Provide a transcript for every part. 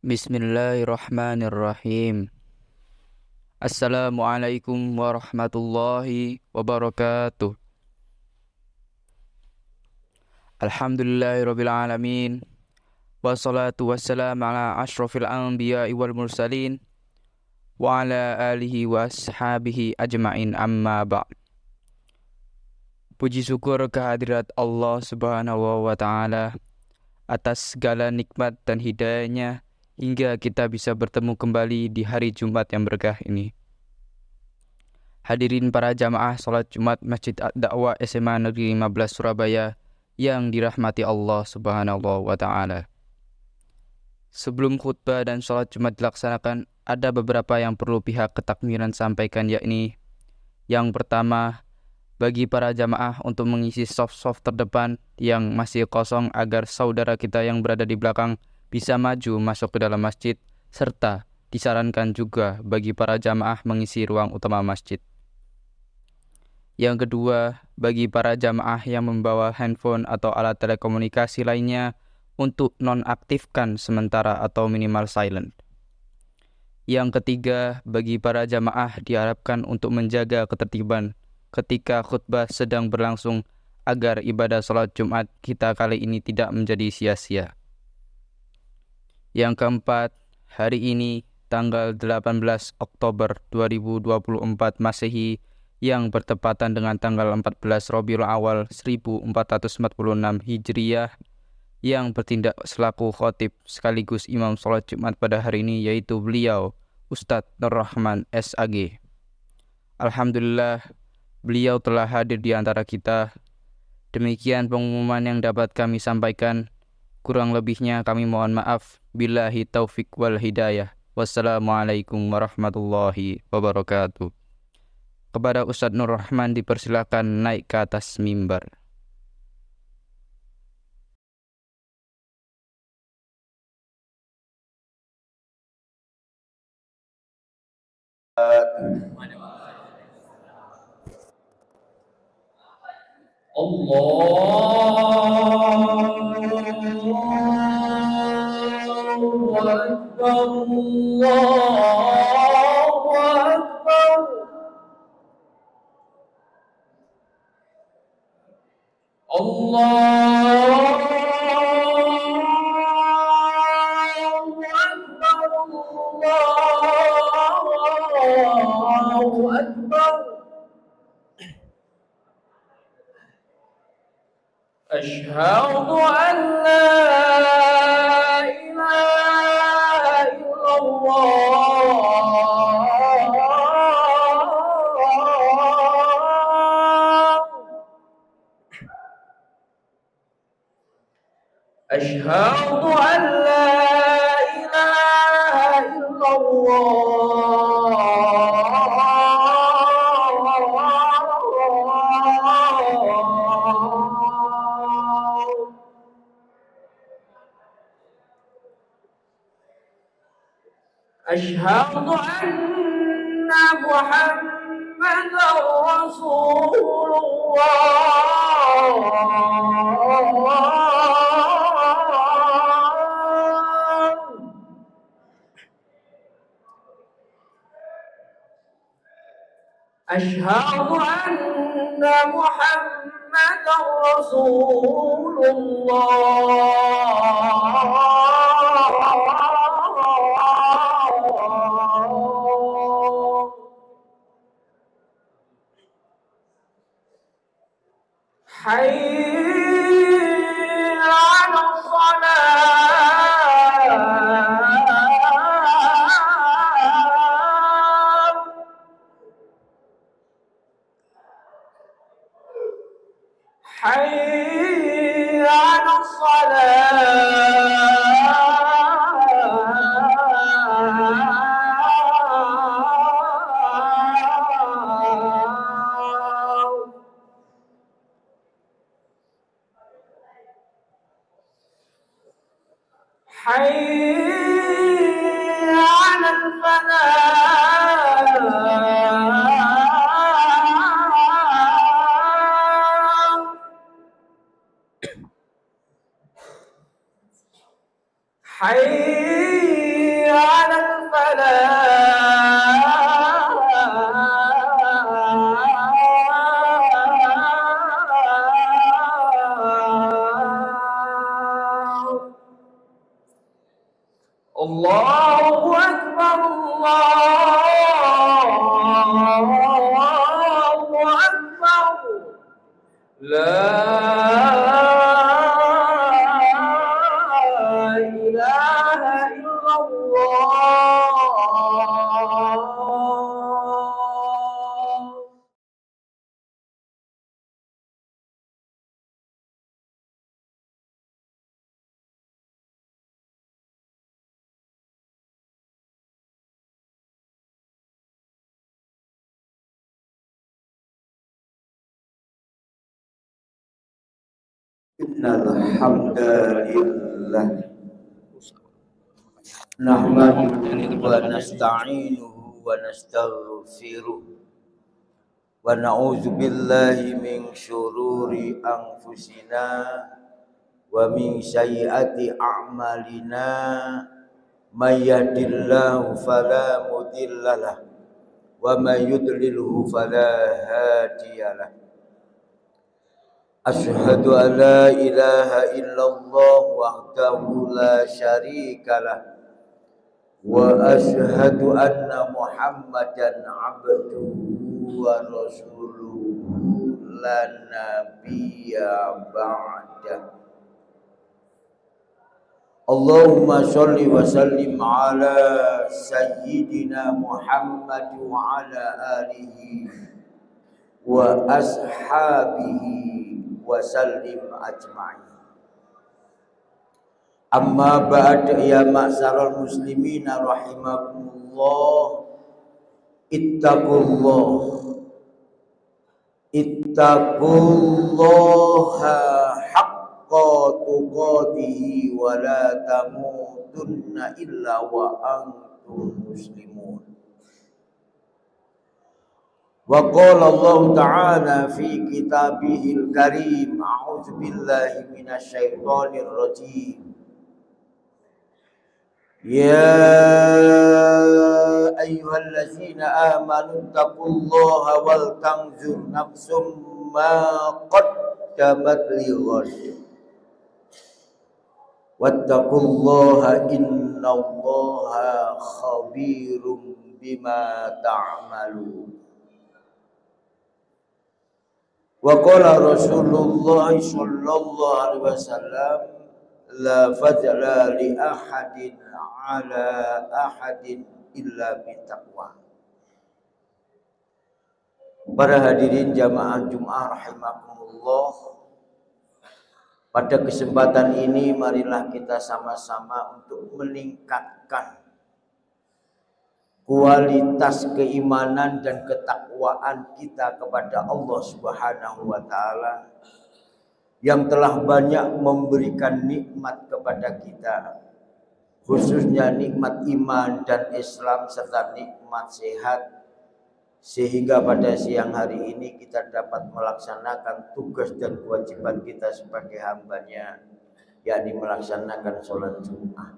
Bismillahirrahmanirrahim. Assalamualaikum warahmatullahi wabarakatuh. Alhamdulillahirabbil alamin. Wassalatu wassalamu ala asyrafil anbiya'i wal mursalin wa ala alihi wa ashabihi ajma'in, amma ba'd. Puji syukur kehadirat Allah Subhanahu wa taala atas segala nikmat dan hidayahnya hingga kita bisa bertemu kembali di hari Jumat yang berkah ini. Hadirin para jamaah salat Jumat Masjid Ad-Da'wah SMA Negeri 15 Surabaya yang dirahmati Allah Subhanahu wa taala. Sebelum khutbah dan salat Jumat dilaksanakan, ada beberapa yang perlu pihak ketakmiran sampaikan, yakni yang pertama, bagi para jamaah untuk mengisi soft terdepan yang masih kosong agar saudara kita yang berada di belakang bisa maju masuk ke dalam masjid, serta disarankan juga bagi para jamaah mengisi ruang utama masjid. Yang kedua, bagi para jamaah yang membawa handphone atau alat telekomunikasi lainnya untuk nonaktifkan sementara atau minimal silent. Yang ketiga, bagi para jamaah diharapkan untuk menjaga ketertiban ketika khutbah sedang berlangsung agar ibadah salat Jumat kita kali ini tidak menjadi sia-sia. Yang keempat, hari ini tanggal 18 Oktober 2024 Masehi yang bertepatan dengan tanggal 14 Rabiul Awal 1446 Hijriah, yang bertindak selaku khotib sekaligus imam salat Jumat pada hari ini yaitu beliau Ustadz Nur Rahman SAG. Alhamdulillah, beliau telah hadir di antara kita. Demikian pengumuman yang dapat kami sampaikan. Kurang lebihnya kami mohon maaf. Billahi taufik wal hidayah. Wassalamualaikum warahmatullahi wabarakatuh. Kepada Ustadz Nur Rahman dipersilakan naik ke atas mimbar. Allahu Akbar, Allahu Akbar. Allahu Akbar, Allahu Akbar. Asyhadu an la ilaha illallah. Asyhadu an la ilaha illallah. Asyhadu anna Muhammadar Rasulullah. Asyhadu anna Muhammadar Rasulullah. Hayya 'alas salat. Hayya 'alas salat. Hayya 'alal falah. Hayya الفلاح الله أكبر الله أكبر لا إله إلا الله. Innal hamdalillah nahmaduhu wa nasta'inuhu wa nastaghfiruh wa na'udzu billahi min syururi anfusina wa min sayyiati a'malina may yahdihillahu fala mudhillalah wa may yudlilhu fala hadiyalah. Asyhadu an la ilaha illallah wahdahu la syarikalah wa asyhadu anna Muhammadan abduhu wa rasuluhu la nabiyya ba'dah. Allahumma sholli wa sallim ala sayyidina Muhammad wa ala alihi wa ashabihi wa sallim ajma'in. Amma ba'd, ya ma'syaral muslimina rahimakumullah, ittaqullaha haqqa tuqatihi wa la tamutunna illa wa antum muslimun. Wa qala Allah ta'ala fi kitabihil karim, a'udzu billahi minasyaitonir rajim. Ya ayyuhallazina amanu taqullaha wal tanzur nafsum ma qaddamat lighad wattaqullaha innallaha khabirum bima ta'malun. Wa qala Rasulullah sallallahu alaihi wasallam, la fadla li ahadin ala ahadin illa bitaqwa. Para hadirin jamaah Jumat rahimakumullah, pada kesempatan ini marilah kita sama-sama untuk meningkatkan kualitas keimanan dan ketakwaan kita kepada Allah Subhanahu wa taala yang telah banyak memberikan nikmat kepada kita, khususnya nikmat iman dan Islam serta nikmat sehat, sehingga pada siang hari ini kita dapat melaksanakan tugas dan kewajiban kita sebagai hambanya, yakni melaksanakan sholat Jumat,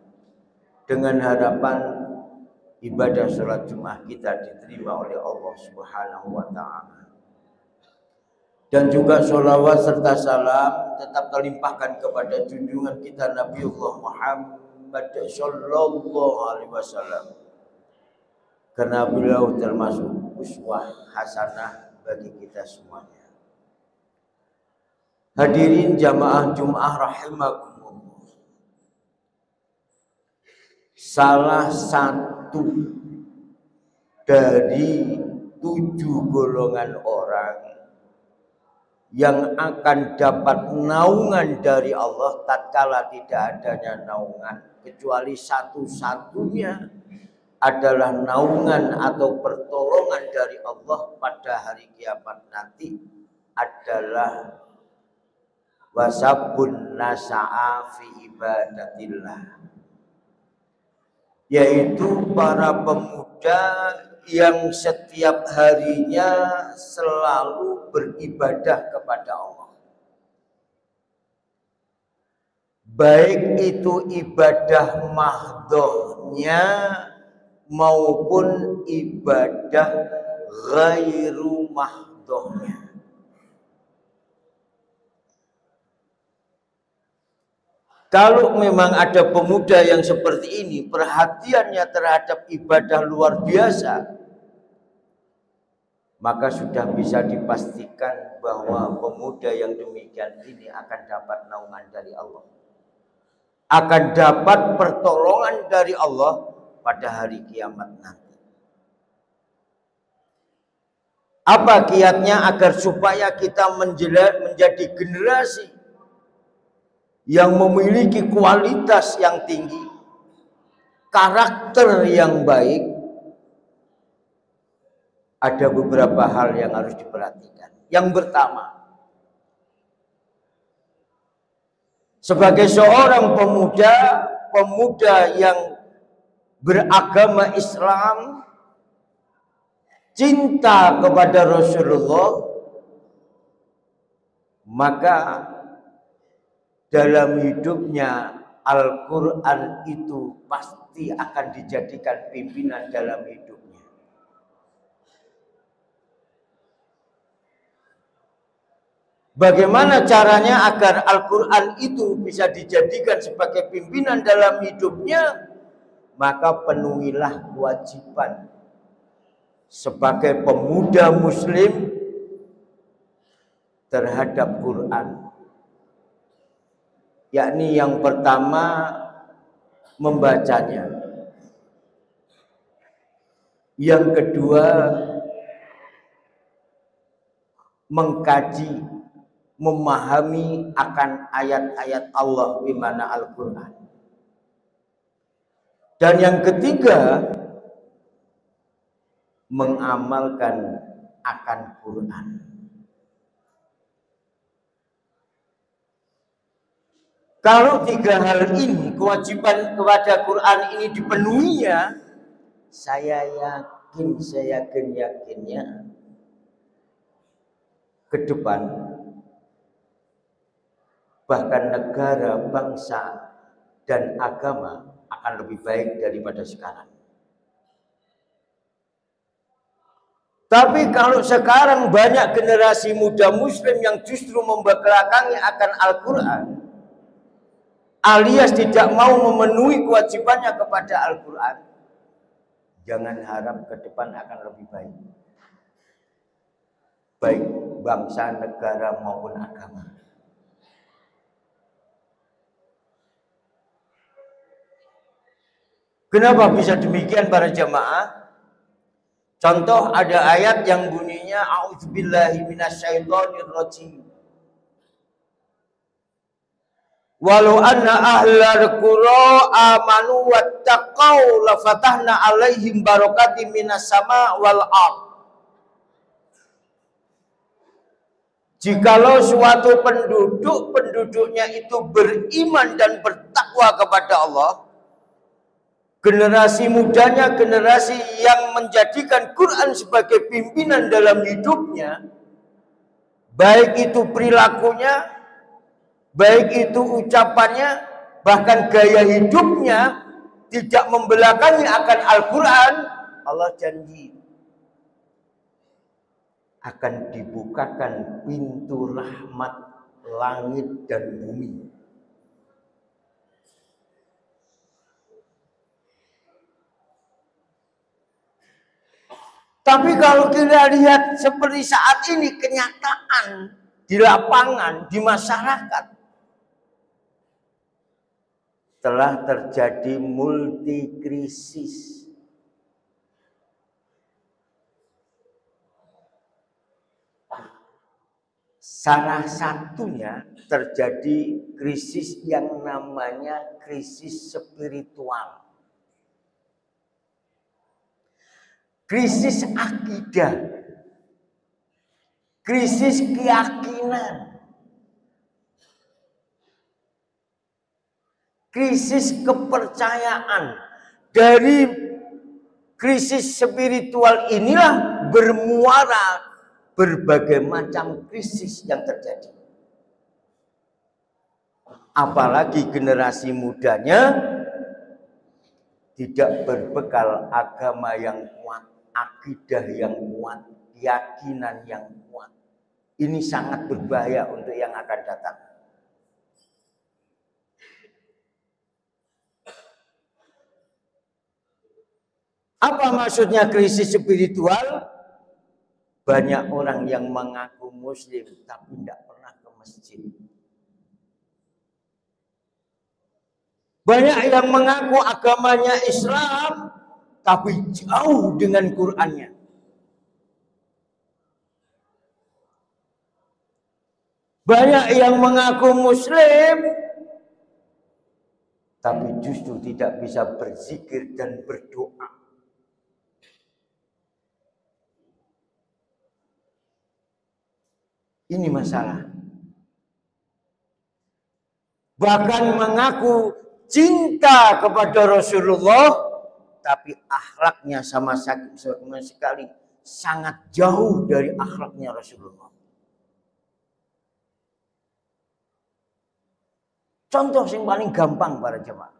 dengan harapan ibadah sholat Jumat kita diterima oleh Allah Subhanahu wa ta'ala. Dan juga sholawat serta salam tetap terlimpahkan kepada junjungan kita Nabiullah Muhammad sallallahu alaihi wasallam, karena beliau termasuk uswah hasanah bagi kita semuanya. Hadirin jamaah Jumat rahimakumullah, salah satu dari 7 golongan orang yang akan dapat naungan dari Allah tatkala tidak adanya naungan, kecuali satu-satunya adalah naungan atau pertolongan dari Allah pada hari kiamat nanti, adalah wasabun nasa'a fi ibadatillah, yaitu para pemuda yang setiap harinya selalu beribadah kepada Allah. Baik itu ibadah mahdhahnya maupun ibadah ghairu mahdhahnya. Kalau memang ada pemuda yang seperti ini, perhatiannya terhadap ibadah luar biasa, maka sudah bisa dipastikan bahwa pemuda yang demikian ini akan dapat naungan dari Allah, akan dapat pertolongan dari Allah pada hari kiamat nanti. Apa kiatnya agar supaya kita menjadi generasi yang memiliki kualitas yang tinggi, karakter yang baik? Ada beberapa hal yang harus diperhatikan. Yang pertama, sebagai seorang pemuda yang beragama Islam, cinta kepada Rasulullah, maka dalam hidupnya Al-Quran itu pasti akan dijadikan pimpinan dalam hidupnya. Bagaimana caranya agar Al-Quran itu bisa dijadikan sebagai pimpinan dalam hidupnya? Maka penuhilah kewajiban sebagai pemuda muslim terhadap Quran. Yakni yang pertama, membacanya. Yang kedua, mengkaji, memahami akan ayat-ayat Allah di mana Al-Quran. Dan yang ketiga, mengamalkan akan Quran. Kalau tiga hal ini, kewajiban kepada Quran ini dipenuhinya, saya yakinnya ke depan bahkan negara, bangsa, dan agama akan lebih baik daripada sekarang. Tapi kalau sekarang banyak generasi muda muslim yang justru membelakangi akan Al-Quran, alias tidak mau memenuhi kewajibannya kepada Al-Quran, jangan harap ke depan akan lebih baik. Baik bangsa, negara maupun agama. Kenapa bisa demikian para jamaah? Contoh, ada ayat yang bunyinya a'udzubillahi minasyaitonirrajim. Walau anna ahlal qura amanu wattaqau lafatahna alaihim barakatim minas sama wal ardh. Jikalau suatu penduduknya itu beriman dan bertakwa kepada Allah, generasi mudanya, generasi yang menjadikan Quran sebagai pimpinan dalam hidupnya, baik itu perilakunya, baik itu ucapannya, bahkan gaya hidupnya, tidak membelakangi akan Al-Quran, Allah janji akan dibukakan pintu rahmat langit dan bumi. Tapi kalau kita lihat seperti saat ini, kenyataan di lapangan, di masyarakat, telah terjadi multi krisis. Salah satunya terjadi krisis yang namanya krisis spiritual. Krisis akidah, krisis keyakinan, krisis kepercayaan. Dari krisis spiritual inilah bermuara berbagai macam krisis yang terjadi. Apalagi generasi mudanya tidak berbekal agama yang kuat, akidah yang kuat, keyakinan yang kuat, ini sangat berbahaya untuk yang akan datang. Apa maksudnya krisis spiritual? Banyak orang yang mengaku muslim tapi tidak pernah ke masjid. Banyak yang mengaku agamanya Islam tapi jauh dengan Qur'annya. Banyak yang mengaku muslim tapi justru tidak bisa berzikir dan berdoa. Ini masalah. Bahkan mengaku cinta kepada Rasulullah, tapi akhlaknya sama sekali sangat jauh dari akhlaknya Rasulullah. Contoh yang paling gampang para jemaah.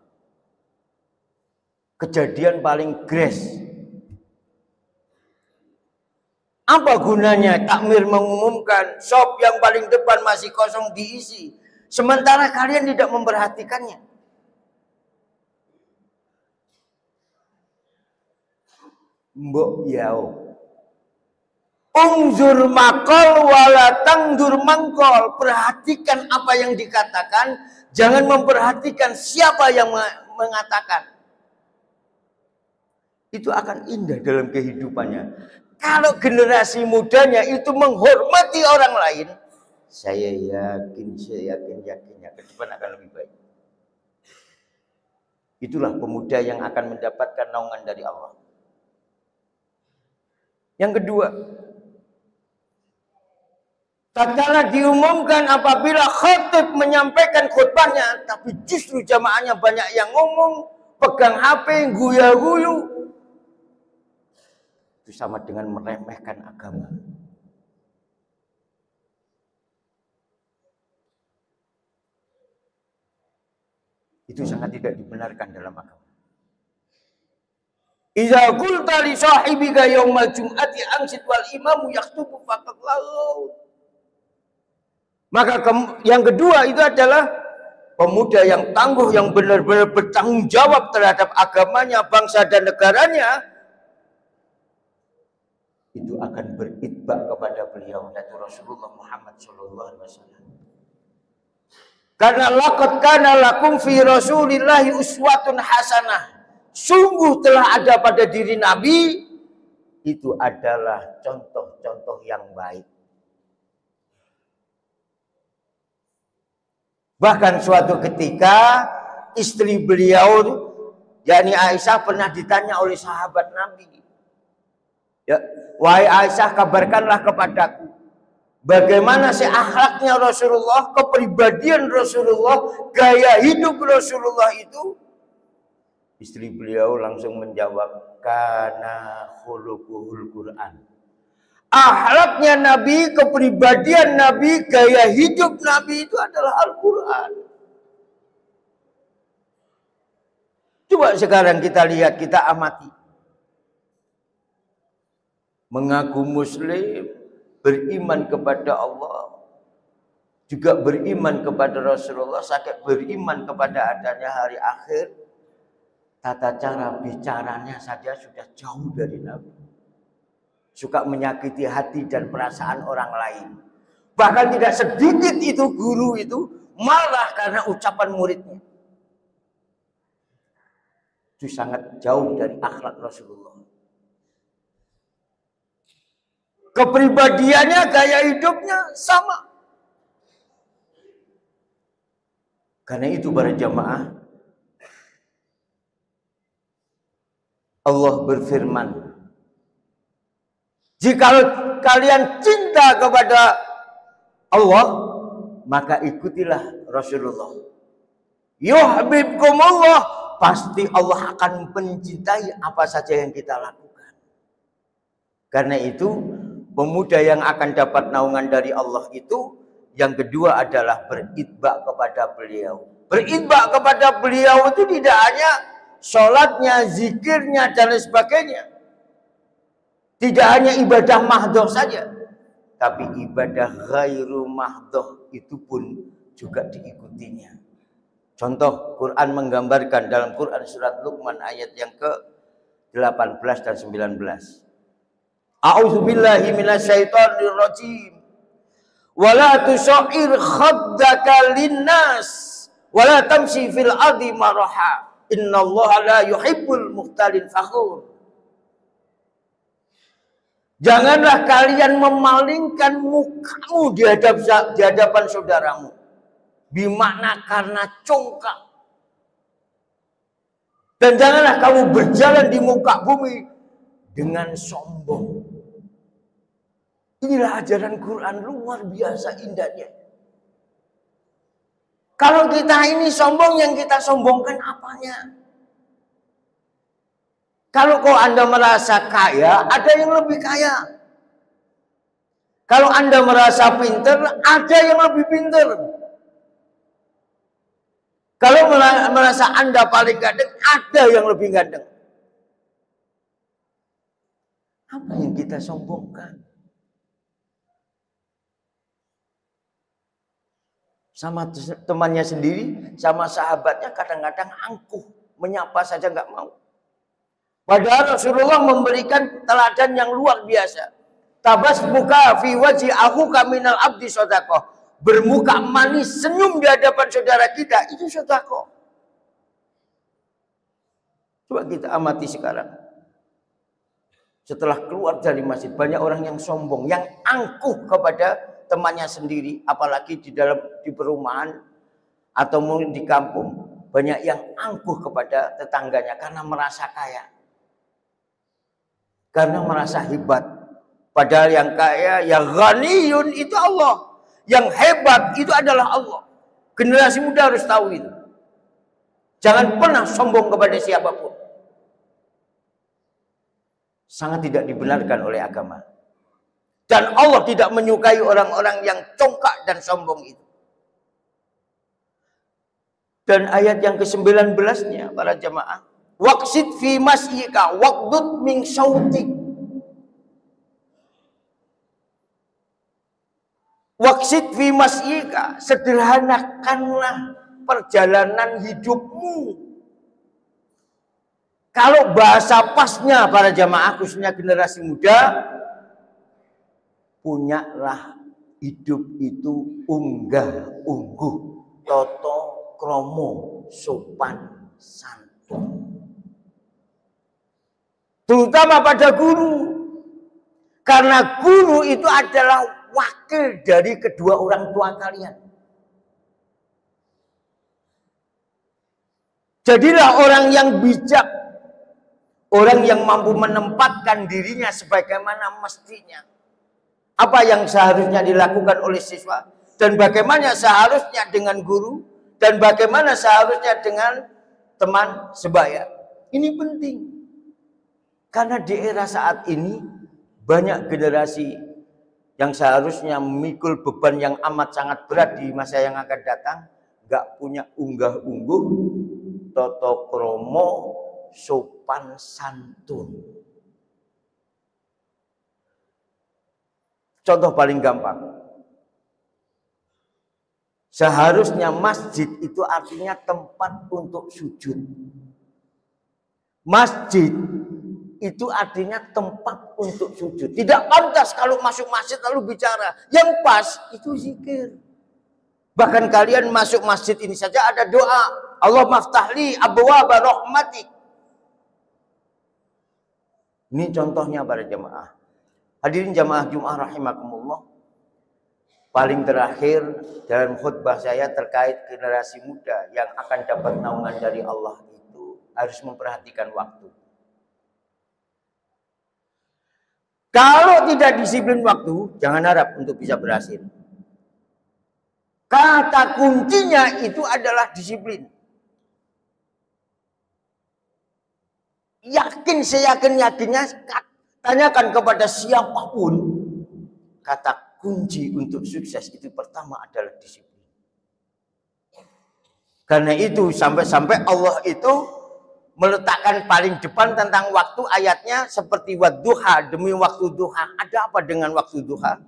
Kejadian paling gres. Apa gunanya takmir mengumumkan shop yang paling depan masih kosong diisi, sementara kalian tidak memperhatikannya? Mbok yao. Ungzur makol wala tangdur mangkol. Perhatikan apa yang dikatakan, jangan memperhatikan siapa yang mengatakan. Itu akan indah dalam kehidupannya. Kalau generasi mudanya itu menghormati orang lain, saya yakin ke depan akan lebih baik. Itulah pemuda yang akan mendapatkan naungan dari Allah. Yang kedua, tatkala diumumkan apabila khatib menyampaikan khutbahnya, tapi justru jamaahnya banyak yang ngomong, pegang HP, guya-guyu. Itu sama dengan meremehkan agama. Itu sangat tidak dibenarkan dalam agama. Iza qulta li sahibika yaumal jum'ati amsit wal imamu yaktubu faqad laut. Maka yang kedua itu adalah pemuda yang tangguh, yang benar-benar bertanggung jawab terhadap agamanya, bangsa dan negaranya, itu akan beritbak kepada beliau, yaitu Rasulullah Muhammad SAW. Karena laqad kana lakum fi Rasulillahi uswatun hasanah. Sungguh telah ada pada diri Nabi itu adalah contoh-contoh yang baik. Bahkan suatu ketika istri beliau, yakni Aisyah, pernah ditanya oleh sahabat Nabi. Ya, wahai Aisyah, kabarkanlah kepadaku bagaimana sih akhlaknya Rasulullah, kepribadian Rasulullah, gaya hidup Rasulullah itu. Istri beliau langsung menjawab, kana khuluquhul Quran. Akhlaknya Nabi, kepribadian Nabi, gaya hidup Nabi itu adalah Al-Quran. Coba sekarang kita lihat, kita amati. Mengaku muslim, beriman kepada Allah, juga beriman kepada Rasulullah, sakit beriman kepada adanya hari akhir, tata cara bicaranya saja sudah jauh dari Nabi. Suka menyakiti hati dan perasaan orang lain. Bahkan tidak sedikit itu guru itu marah karena ucapan muridnya. Itu sangat jauh dari akhlak Rasulullah. Kepribadiannya, gaya hidupnya sama. Karena itu para jamaah, Allah berfirman, jika kalian cinta kepada Allah, maka ikutilah Rasulullah. Yuhibbukumullah, pasti Allah akan mencintai apa saja yang kita lakukan. Karena itu, pemuda yang akan dapat naungan dari Allah itu, yang kedua adalah beritbak kepada beliau. Beritbak kepada beliau itu tidak hanya sholatnya, zikirnya, dan lain sebagainya. Tidak hanya ibadah mahdoh saja, tapi ibadah ghairu mahdoh itu pun juga diikutinya. Contoh, Quran menggambarkan dalam Quran surat Luqman ayat yang ke-18 dan 19. A'udzubillahi minasyaitonir rajim. Wala tusair khaddaka linnas wala tamshi fil ardi maraha. Innallaha la yuhibbul mukhtalin fakhur. Janganlah kalian memalingkan mukamu di hadapan saudaramu. Bimakna karena congkak. Dan janganlah kamu berjalan di muka bumi dengan sombong. Inilah ajaran Quran luar biasa indahnya. Kalau kita ini sombong, yang kita sombongkan apanya? Kalau Anda merasa kaya, ada yang lebih kaya. Kalau Anda merasa pintar, ada yang lebih pintar. Kalau merasa Anda paling ganteng, ada yang lebih ganteng. Apa yang kita sombongkan? Sama temannya sendiri, sama sahabatnya kadang-kadang angkuh, menyapa saja nggak mau. Padahal Rasulullah memberikan teladan yang luar biasa. Tabasmuka fi wajhi akhuka minal abdi shadaqah. Bermuka manis, senyum di hadapan saudara kita, itu sedekah. Coba kita amati sekarang. Setelah keluar dari masjid, banyak orang yang sombong, yang angkuh kepada temannya sendiri, apalagi di perumahan atau mungkin di kampung, banyak yang angkuh kepada tetangganya karena merasa kaya. Karena merasa hebat. Padahal yang kaya, yang ghaniyun itu Allah. Yang hebat itu adalah Allah. Generasi muda harus tahu itu. Jangan pernah sombong kepada siapapun. Sangat tidak dibenarkan oleh agama. Dan Allah tidak menyukai orang-orang yang congkak dan sombong itu. Dan ayat yang ke-19-nya para jamaah. Waqsid fi mas'ika waqdud min sautik. Waqsid fi mas'ika, sederhanakanlah perjalanan hidupmu. Kalau bahasa pasnya para jamaah khususnya generasi muda, punyalah hidup itu unggah-ungguh, toto kromo, sopan santun. Terutama pada guru. Karena guru itu adalah wakil dari kedua orang tua kalian. Jadilah orang yang bijak. Orang yang mampu menempatkan dirinya sebagaimana mestinya. Apa yang seharusnya dilakukan oleh siswa. Dan bagaimana seharusnya dengan guru. Dan bagaimana seharusnya dengan teman sebaya. Ini penting. Karena di era saat ini banyak generasi yang seharusnya memikul beban yang amat sangat berat di masa yang akan datang, nggak punya unggah-ungguh, toto kromo, sopan santun. Contoh paling gampang. Seharusnya masjid itu artinya tempat untuk sujud. Masjid itu artinya tempat untuk sujud. Tidak pantas kalau masuk masjid lalu bicara. Yang pas itu zikir. Bahkan kalian masuk masjid ini saja ada doa. Allah maftahli abwaaba rahmatik. Ini contohnya para jamaah. Hadirin jamaah Jumat rahimakumullah. Paling terakhir dalam khutbah saya terkait generasi muda yang akan dapat naungan dari Allah itu harus memperhatikan waktu. Kalau tidak disiplin waktu, jangan harap untuk bisa berhasil. Kata kuncinya itu adalah disiplin. Yakin, seyakin-yakinnya, tanyakan kepada siapapun. Kata kunci untuk sukses itu pertama adalah disiplin. Karena itu sampai-sampai Allah itu meletakkan paling depan tentang waktu ayatnya seperti wadduha, demi waktu duha. Ada apa dengan waktu duha?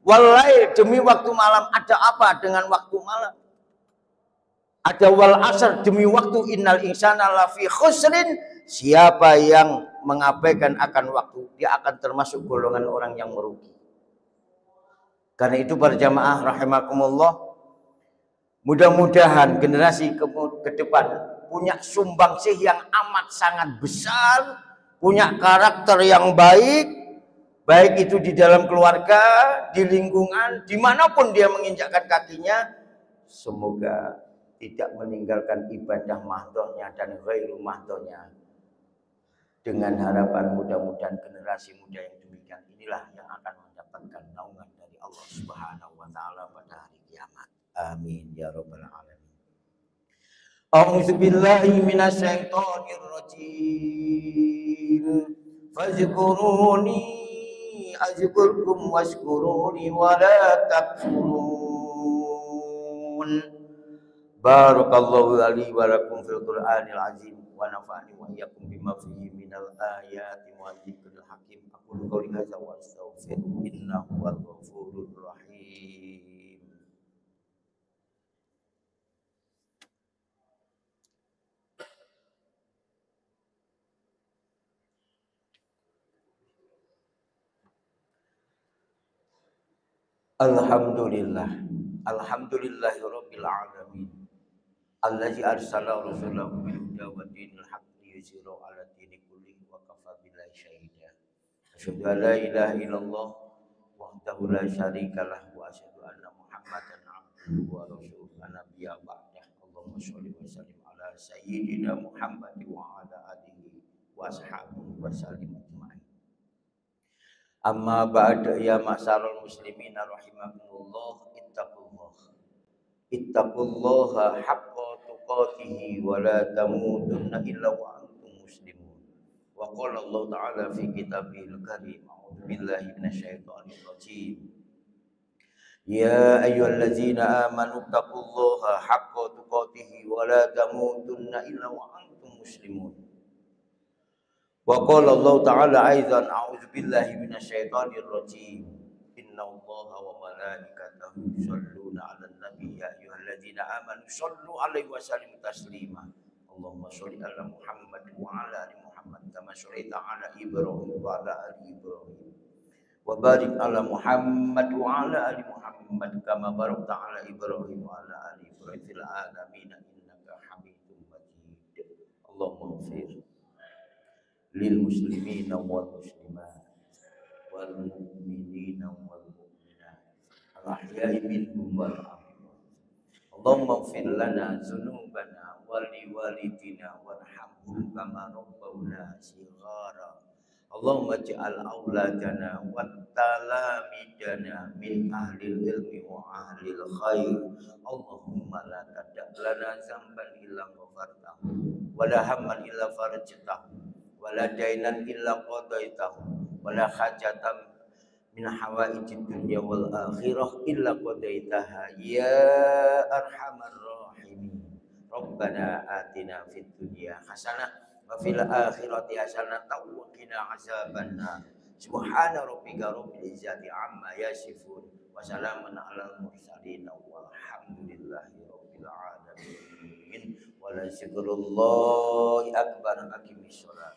Walail, demi waktu malam. Ada apa dengan waktu malam? Ada wal asr, demi waktu innal insana lafi khusrin. Siapa yang mengabaikan akan waktu, dia akan termasuk golongan orang yang merugi. Karena itu para jamaah rahimakumullah, mudah-mudahan generasi ke depan punya sumbangsih yang amat sangat besar, punya karakter yang baik, baik itu di dalam keluarga, di lingkungan, dimanapun dia menginjakkan kakinya. Semoga tidak meninggalkan ibadah mahdohnya dan ghairu mahdohnya. Dengan harapan mudah-mudahan generasi muda yang demikian inilah yang akan mendapatkan naungan dari Allah Subhanahu wa taala pada hari kiamat. Amin ya rabbal alamin. A'udzu billahi minasyaitonir rajim. Fazkuruni azkurkum washkuruni wa la takfurun. Barakallahu li wa lakum fil Qur'anil azim wa nafa'ani wa iyyakum bima fihi minal ayati wa dzikril hakim. Aqulu qouli hadza wa astaghfir innahu wal ghafurur rahim. Alhamdulillahirabbil alamin. Allazi arsala rasulahu bil huda wa dinil haqqi yuzhiru 'ala dini kullihi wa kafa billahi shahida. Asyhadu an la ilaha illallah wahdahu la syarikalah wa asyhadu anna Muhammadan 'abduhu wa rasuluhu nabiyya ba'dah. Allahumma shalli wa sallim ala sayyidina Muhammad wa ala alihi wa ashabihi wa sallim ajma'in. Amma ba'da ya ma'syarul muslimin rahimakumullah, ittaqullaha haqqa tuqatih wa la tamutunna illa wa antum muslimun. Wa qala Allah ta'ala fi kitabihil karim, a'udzu billahi minasyaitonir rajim. Ya ayyuhallazina amanu taqullaha haqqa tuqatih wa la tamutunna illa wa antum muslimun. Wa qala Allah ta'ala aidan, a'udzu billahi minasyaitonir rajim. Innallaha wa malaikatahu yusholluna 'alan nabi ya ayyuhallazina amanu shollu 'alaihi wa sallimu taslima. Allahumma sholli 'ala Muhammad wa 'ala ali Muhammad kama shallaita 'ala Ibrahim wa 'ala ali Ibrahim. Wa barik 'ala Muhammad wa 'ala ali Muhammad kama barakta 'ala Ibrahim wa 'ala ali Ibrahim fil alamin innaka Hamidum Majid. Allahumma ighfir lil muslimina wal muslimat wal mu'minina wal mu'minat al-ahya'i minhum wal amwat. Allahumma ighfir lana dzunubana wa li walidina warhamhum kama rabbawna shighara. Allahumma ij'al auladana wa talamidana min ahlil ilmi wa ahlil khair. Allahumma la tada' lana zamban illa ghafartahu wa la hamman illa farajtahu wa la dainan illa qadaitahu wa la hajatan min hawaijid dunya wal akhirah illa qadaitaha ya arhamar rahimin. Rabbana atina fid dunya hasanah wa fil akhirati hasanah wa qina azabannar. Subhana rabbika rabbil izzati amma yasifun wa salamun alal mursalin walhamdulillahi rabbil alamin. Wa la zikrullahi akbar. Aqimis shalah.